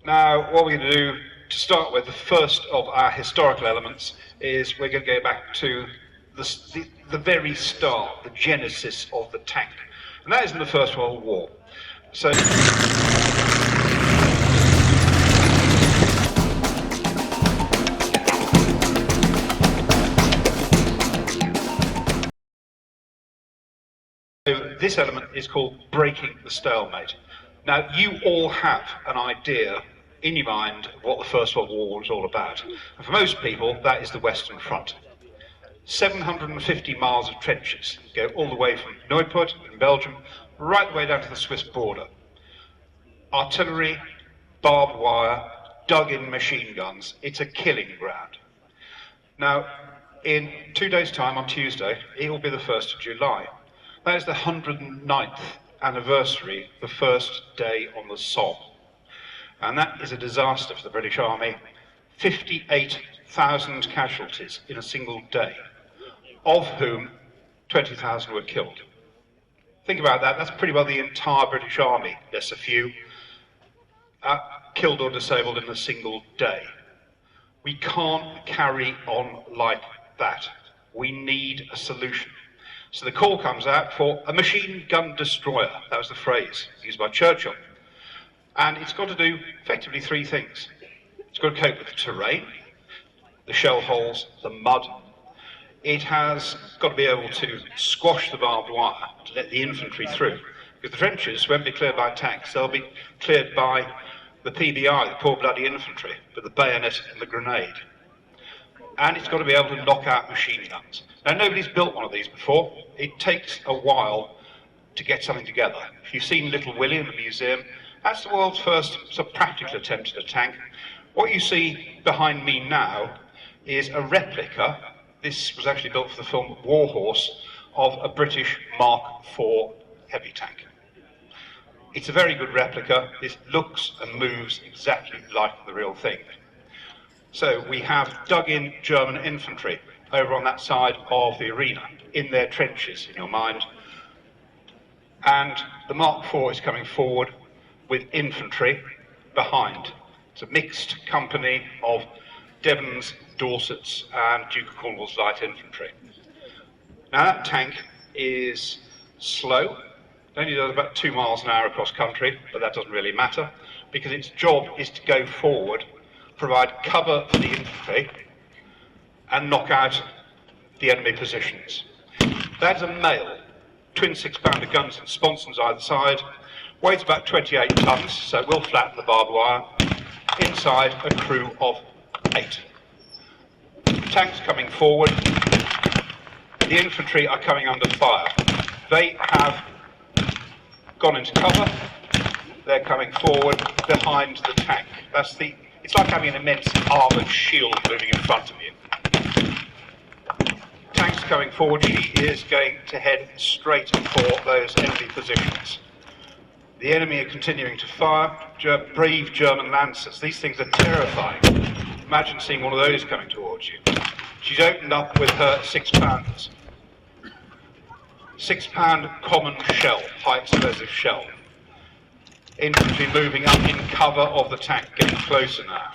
Now, what we're going to do to start with, the first of our historical elements, is we're going to go back to the very start, the genesis of the tank. And that is in the First World War. So this element is called breaking the stalemate. Now, you all have an idea in your mind of what the First World War was all about. And for most people, that is the Western Front. 750 miles of trenches go all the way from Neupoort in Belgium right the way down to the Swiss border. Artillery, barbed wire, dug-in machine guns. It's a killing ground. Now, in 2 days' time, on Tuesday, it will be the 1st of July. That is the 109th anniversary, the first day on the Somme. And that is a disaster for the British Army. 58,000 casualties in a single day, of whom 20,000 were killed. Think about that, that's pretty well the entire British Army, less a few, killed or disabled in a single day. We can't carry on like that. We need a solution. So the call comes out for a machine gun destroyer. That was the phrase used by Churchill. And it's got to do effectively 3 things. It's got to cope with the terrain, the shell holes, the mud. It has got to be able to squash the barbed wire to let the infantry through. Because the trenches won't be cleared by tanks, they'll be cleared by the PBI, the poor bloody infantry, with the bayonet and the grenade. And it's got to be able to knock out machine guns. Now, nobody's built one of these before. It takes a while to get something together. If you've seen Little Willie in the museum, that's the world's first sort of practical attempt at a tank. What you see behind me now is a replica. This was actually built for the film War Horse, of a British Mark IV heavy tank. It's a very good replica. It looks and moves exactly like the real thing. So we have dug-in German infantry over on that side of the arena, in their trenches, in your mind. And the Mark IV is coming forward with infantry behind. It's a mixed company of Devons, Dorsets and Duke of Cornwall's light infantry. Now that tank is slow. It only does about 2 miles an hour across country, but that doesn't really matter, because its job is to go forward, provide cover for the infantry, and knock out the enemy positions. That's a male, twin 6-pounder guns and sponsons either side, weighs about 28 tons, so it will flatten the barbed wire. Inside, a crew of 8. Tanks coming forward. The infantry are coming under fire. They have gone into cover. They're coming forward behind the tank. It's like having an immense armoured shield moving in front of you. Tank's coming forward. She is going to head straight for those enemy positions. The enemy are continuing to fire. Brave German Lancers. These things are terrifying. Imagine seeing one of those coming towards you. She's opened up with her 6-pounders. 6-pound common shell, high explosive shell. Infantry moving up in cover of the tank, getting closer now.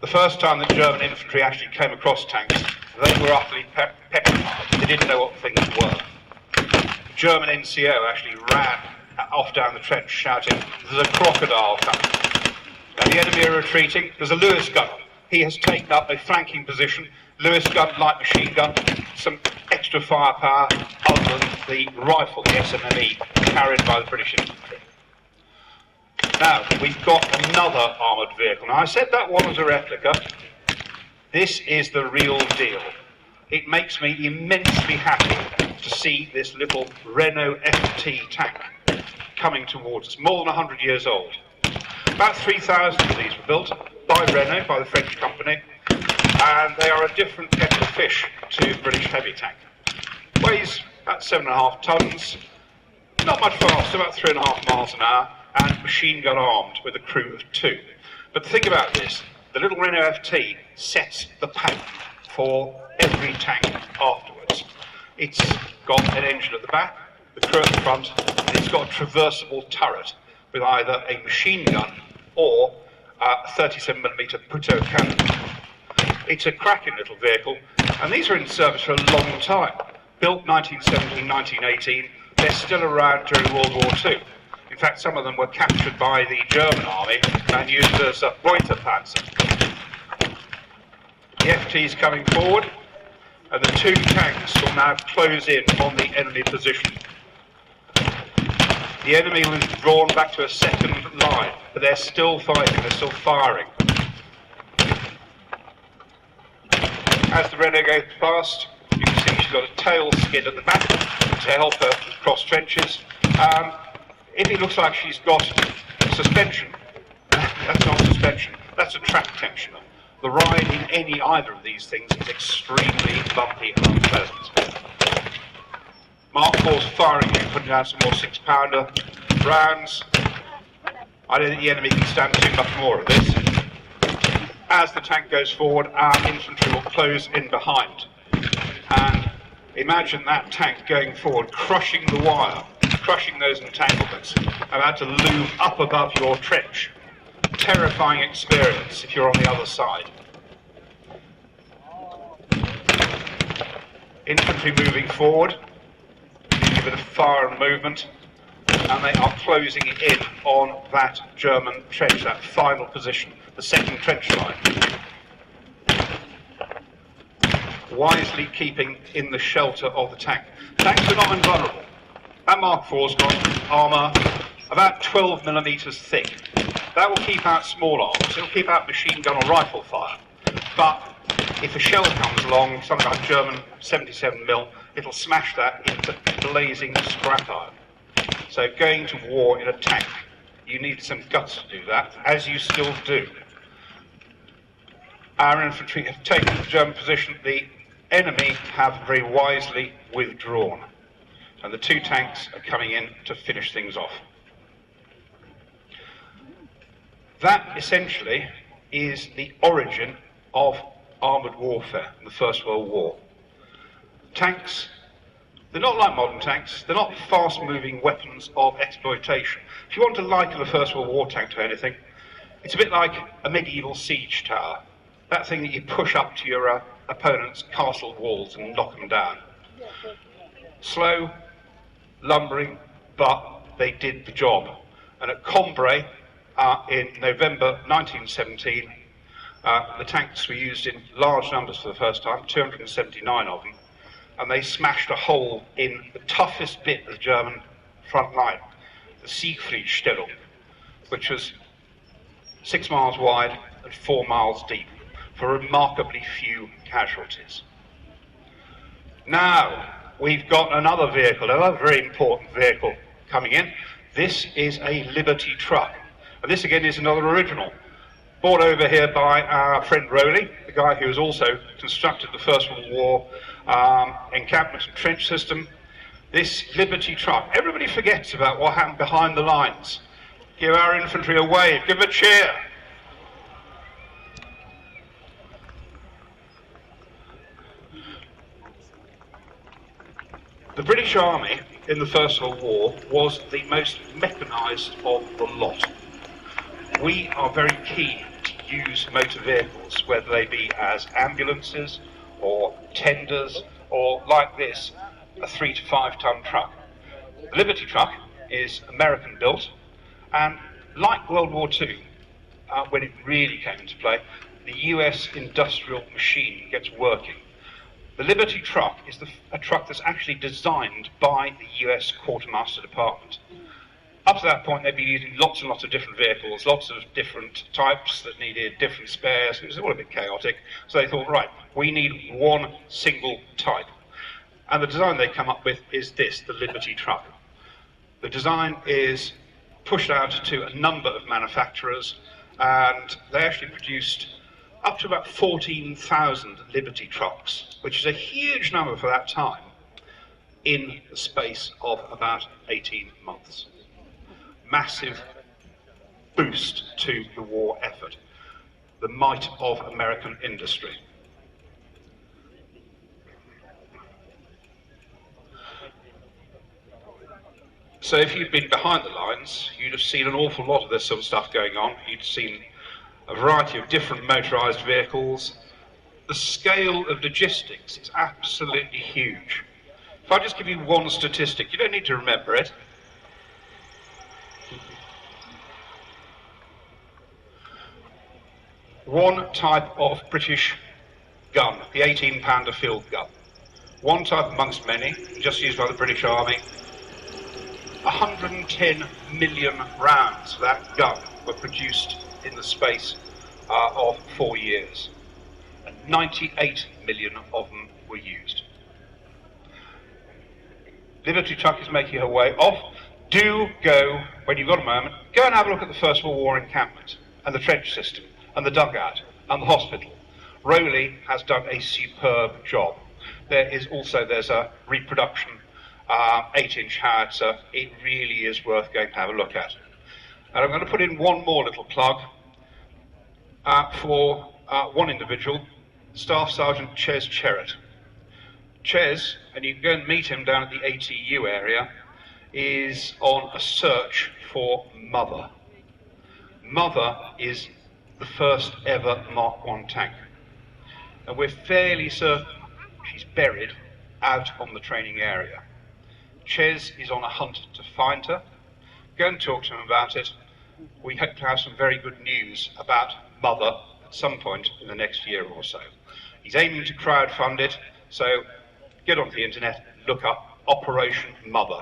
The first time that German infantry actually came across tanks, they were utterly petrified. They didn't know what things were. The German NCO actually ran off down the trench shouting, "There's a crocodile coming." Now the enemy are retreating. There's a Lewis gun. He has taken up a flanking position. Lewis gun, light machine gun, some extra firepower other than the rifle, the SMME, carried by the British infantry. Now, we've got another armoured vehicle. Now, I said that one was a replica. This is the real deal. It makes me immensely happy to see this little Renault FT tank coming towards us, more than 100 years old. About 3,000 of these were built by Renault, by the French company, and they are a different kettle of fish to British heavy tank. Weighs about 7.5 tons, not much faster, about 3.5 miles an hour, and machine gun armed with a crew of 2. But think about this, the little Renault FT sets the pace for every tank afterwards. It's got an engine at the back, the crew at the front, and it's got a traversable turret with either a machine gun or a 37mm Puto cannon. It's a cracking little vehicle, and these are in service for a long time. Built 1917, 1918, they're still around during World War II. In fact, some of them were captured by the German army and used as Reuterpanzer. The FT's coming forward, and the two tanks will now close in on the enemy position. The enemy was drawn back to a second line, but they're still fighting, they're still firing. As the Renegade goes past, you can see she's got a tail skid at the back to help her cross trenches. If it looks like she's got suspension, that's not suspension, that's a track tensioner. The ride in either of these things is extremely bumpy and unpleasant. Mark IV's firing in, putting down some more 6-pounder rounds. I don't think the enemy can stand too much more of this. As the tank goes forward, our infantry will close in behind. And imagine that tank going forward, crushing the wire, crushing those entanglements, about to loom up above your trench. Terrifying experience if you're on the other side. Infantry moving forward, a bit of fire and movement, and they are closing in on that German trench, that final position, the second trench line. Wisely keeping in the shelter of the tank. Tanks are not invulnerable. That Mark IV's got armour about 12mm thick. That will keep out small arms, it'll keep out machine gun or rifle fire. But if a shell comes along, something like German 77mm, it'll smash that into blazing scrap iron. So going to war in a tank, you need some guts to do that, as you still do. Our infantry have taken the German position, the enemy have very wisely withdrawn. And the two tanks are coming in to finish things off. That essentially is the origin of armoured warfare in the First World War. Tanks, they're not like modern tanks, they're not fast-moving weapons of exploitation. If you want to liken a First World War tank to anything, it's a bit like a medieval siege tower. That thing that you push up to your opponent's castle walls and knock them down. Slow, lumbering, but they did the job. And at Cambrai, in November 1917, the tanks were used in large numbers for the first time, 279 of them, and they smashed a hole in the toughest bit of the German front line, the Siegfriedstellung, which was 6 miles wide and 4 miles deep, for remarkably few casualties. Now, we've got another vehicle, another very important vehicle coming in. This is a Liberty truck. And this again is another original, brought over here by our friend Rowley, the guy who has also constructed the First World War encampment and trench system. This Liberty truck, everybody forgets about what happened behind the lines. Give our infantry a wave, give them a cheer. The British Army in the First World War was the most mechanised of the lot. We are very keen to use motor vehicles, whether they be as ambulances or tenders or, like this, a 3 to 5 ton truck. The Liberty truck is American built, and like World War II, when it really came into play, the US industrial machine gets working. The Liberty truck is a truck that's actually designed by the US Quartermaster Department. Up to that point, they'd been using lots and lots of different vehicles, lots of different types that needed different spares. It was all a bit chaotic. So they thought, right, we need one single type. And the design they come up with is this, the Liberty truck. The design is pushed out to a number of manufacturers, and they actually produced up to about 14,000 Liberty trucks, which is a huge number for that time, in the space of about 18 months. Massive boost to the war effort. The might of American industry. So if you'd been behind the lines, you'd have seen an awful lot of this sort of stuff going on. You'd seen a variety of different motorised vehicles. The scale of logistics is absolutely huge. If I just give you one statistic, you don't need to remember it. One type of British gun, the 18-pounder field gun. One type amongst many, just used by the British Army. 110 million rounds of that gun were produced in the space of 4 years. And 98 million of them were used. Liberty Truck is making her way off. Do go, when you've got a moment, go and have a look at the First World War encampment and the trench system and the dugout and the hospital. Rowley has done a superb job. There's a reproduction 8-inch howitzer. It really is worth going to have a look at. And I'm going to put in one more little plug for one individual, Staff Sergeant Ches Cherrett. Ches, and you can go and meet him down at the ATU area, is on a search for Mother. Mother is the first ever Mark I tank. And we're fairly certain she's buried out on the training area. Ches is on a hunt to find her. Go and talk to him about it. We hope to have some very good news about Mother at some point in the next year or so. He's aiming to crowdfund it, so get onto the internet, look up Operation Mother,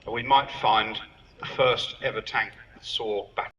and we might find the first ever tank that saw battle.